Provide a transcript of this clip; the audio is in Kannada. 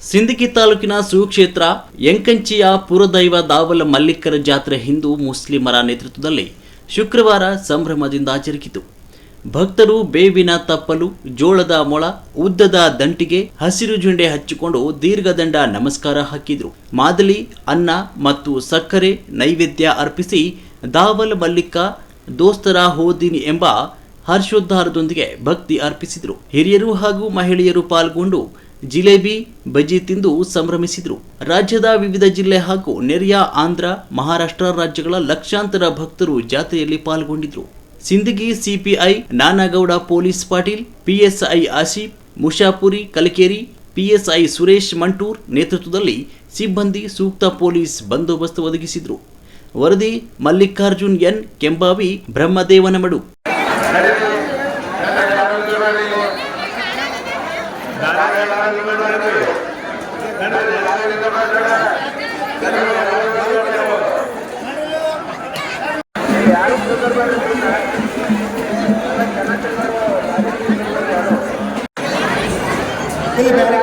ಸಿಂದಗಿ ತಾಲೂಕಿನ ಸುಕ್ಷೇತ್ರ ಎಂಕಂಚಿಯ ಪುರದೈವ ದಾವಲ ಮಲ್ಲಿಕರ ಜಾತ್ರೆ ಹಿಂದೂ ಮುಸ್ಲಿಮರ ನೇತೃತ್ವದಲ್ಲಿ ಶುಕ್ರವಾರ ಸಂಭ್ರಮದಿಂದ ಜರುಗಿತು. ಭಕ್ತರು ಬೇವಿನ ತಪ್ಪಲು, ಜೋಳದ ಮೊಳ, ಉದ್ದದ ದಂಟಿಗೆ, ಹಸಿರು ಜುಂಡೆ ಹಚ್ಚಿಕೊಂಡು ದೀರ್ಘದಂಡ ನಮಸ್ಕಾರ ಹಾಕಿದ್ರು. ಮಾದಲಿ, ಅನ್ನ ಮತ್ತು ಸಕ್ಕರೆ ನೈವೇದ್ಯ ಅರ್ಪಿಸಿ ದಾವಲ ಮಲ್ಲಿಕ ದೋಸ್ತರ ಹೋದಿನಿ ಎಂಬ ಹರ್ಷೋದ್ಧಾರದೊಂದಿಗೆ ಭಕ್ತಿ ಅರ್ಪಿಸಿದರು. ಹಿರಿಯರು ಹಾಗೂ ಮಹಿಳೆಯರು ಪಾಲ್ಗೊಂಡು ಜಿಲೇಬಿ, ಬಜ್ಜಿ ತಿಂದು ಸಂಭ್ರಮಿಸಿದರು. ರಾಜ್ಯದ ವಿವಿಧ ಜಿಲ್ಲೆ ಹಾಗೂ ನೆರೆಯ ಆಂಧ್ರ, ಮಹಾರಾಷ್ಟ್ರ ರಾಜ್ಯಗಳ ಲಕ್ಷಾಂತರ ಭಕ್ತರು ಜಾತ್ರೆಯಲ್ಲಿ ಪಾಲ್ಗೊಂಡಿದ್ದರು. Sindagi CPI Nanagouda police Patil, PSI Asif Mushapuri Kalakeri, PSI Suresh Mantur ನೇತೃತ್ವದಲ್ಲಿ ಸಿಬ್ಬಂದಿ ಸೂಕ್ತ ಪೊಲೀಸ್ ಬಂದೋಬಸ್ತ್ ಒದಗಿಸಿದರು. ವರದಿ ಮಲ್ಲಿಕಾರ್ಜುನ್ ಎನ್ ಕೆಂಬಾವಿ, ಬ್ರಹ್ಮದೇವನಮಡು. ಇಲ್ಲಿ